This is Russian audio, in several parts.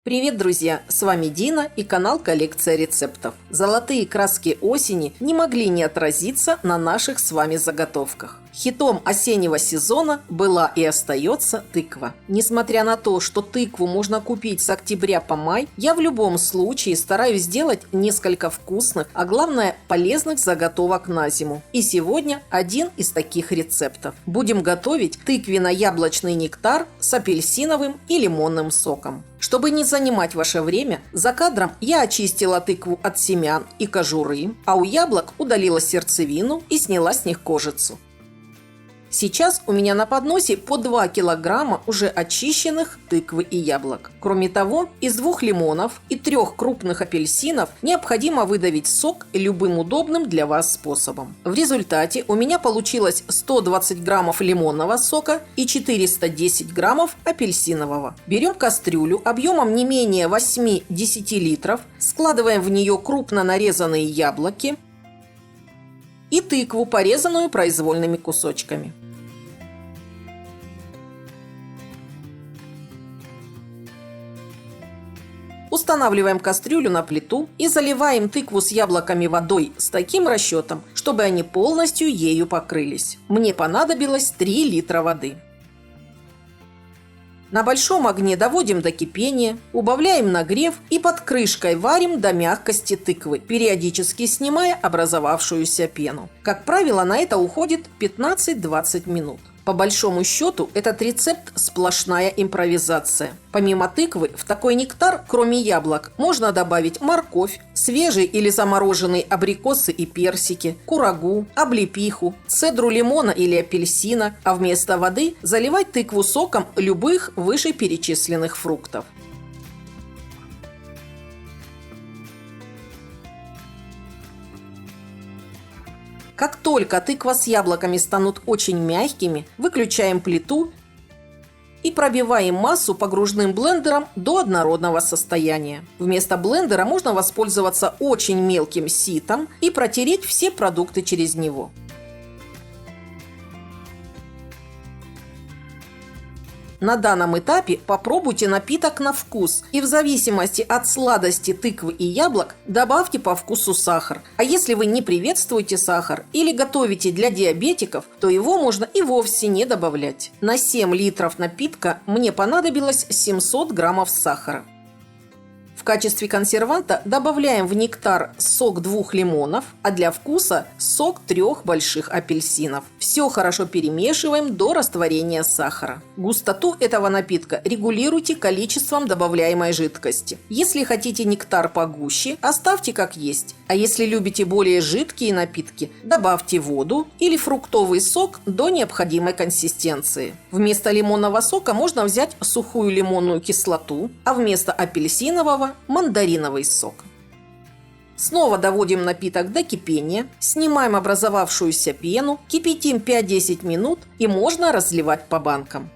Привет, друзья! С вами Дина и канал «Коллекция рецептов». Золотые краски осени не могли не отразиться на наших с вами заготовках. Хитом осеннего сезона была и остается тыква. Несмотря на то, что тыкву можно купить с октября по май, я в любом случае стараюсь сделать несколько вкусных, а главное полезных заготовок на зиму. И сегодня один из таких рецептов. Будем готовить тыквенно-яблочный нектар с апельсиновым и лимонным соком. Чтобы не занимать ваше время, за кадром я очистила тыкву от семян и кожуры, а у яблок удалила сердцевину и сняла с них кожицу. Сейчас у меня на подносе по 2 килограмма уже очищенных тыквы и яблок. Кроме того, из 2 лимонов и 3 крупных апельсинов необходимо выдавить сок любым удобным для вас способом. В результате у меня получилось 120 граммов лимонного сока и 410 граммов апельсинового. Берем кастрюлю объемом не менее 8-10 литров, складываем в нее крупно нарезанные яблоки и тыкву, порезанную произвольными кусочками. Устанавливаем кастрюлю на плиту и заливаем тыкву с яблоками водой с таким расчетом, чтобы они полностью ею покрылись. Мне понадобилось 3 литра воды. На большом огне доводим до кипения, убавляем нагрев и под крышкой варим до мягкости тыквы, периодически снимая образовавшуюся пену. Как правило, на это уходит 15-20 минут. По большому счету, этот рецепт сплошная импровизация. Помимо тыквы, в такой нектар, кроме яблок, можно добавить морковь, свежие или замороженные абрикосы и персики, курагу, облепиху, цедру лимона или апельсина, а вместо воды заливать тыкву соком любых вышеперечисленных фруктов. Как только тыква с яблоками станут очень мягкими, выключаем плиту и пробиваем массу погружным блендером до однородного состояния. Вместо блендера можно воспользоваться очень мелким ситом и протереть все продукты через него. На данном этапе попробуйте напиток на вкус и в зависимости от сладости тыквы и яблок добавьте по вкусу сахар. А если вы не приветствуете сахар или готовите для диабетиков, то его можно и вовсе не добавлять. На 7 литров напитка мне понадобилось 700 граммов сахара. В качестве консерванта добавляем в нектар сок 2 лимонов, а для вкуса сок 3 больших апельсинов. Все хорошо перемешиваем до растворения сахара. Густоту этого напитка регулируйте количеством добавляемой жидкости. Если хотите нектар погуще, оставьте как есть. А если любите более жидкие напитки, добавьте воду или фруктовый сок до необходимой консистенции. Вместо лимонного сока можно взять сухую лимонную кислоту, а вместо апельсинового – мандариновый сок. Снова доводим напиток до кипения, снимаем образовавшуюся пену, кипятим 5-10 минут и можно разливать по банкам.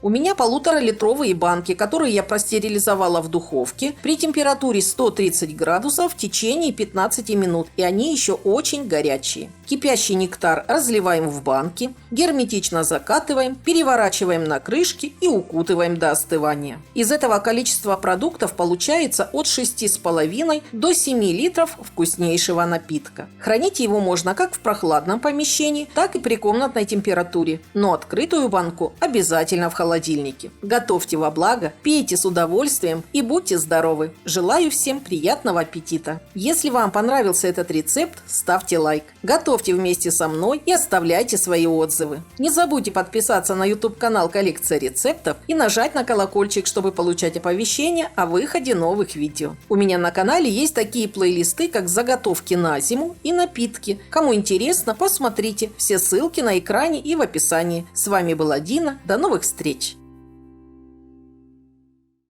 У меня 1,5-литровые банки, которые я простерилизовала в духовке при температуре 130 градусов в течение 15 минут, и они еще очень горячие. Кипящий нектар разливаем в банки, герметично закатываем, переворачиваем на крышки и укутываем до остывания. Из этого количества продуктов получается от 6,5 до 7 литров вкуснейшего напитка. Хранить его можно как в прохладном помещении, так и при комнатной температуре, но открытую банку обязательно в холодильнике. Готовьте во благо, пейте с удовольствием и будьте здоровы. Желаю всем приятного аппетита. Если вам понравился этот рецепт, ставьте лайк. Готовьте вместе со мной и оставляйте свои отзывы. Не забудьте подписаться на YouTube-канал «Коллекция рецептов» и нажать на колокольчик, чтобы получать оповещения о выходе новых видео. У меня на канале есть такие плейлисты, как заготовки на зиму и напитки. Кому интересно, посмотрите. Все ссылки на экране и в описании. С вами была Дина. До новых встреч!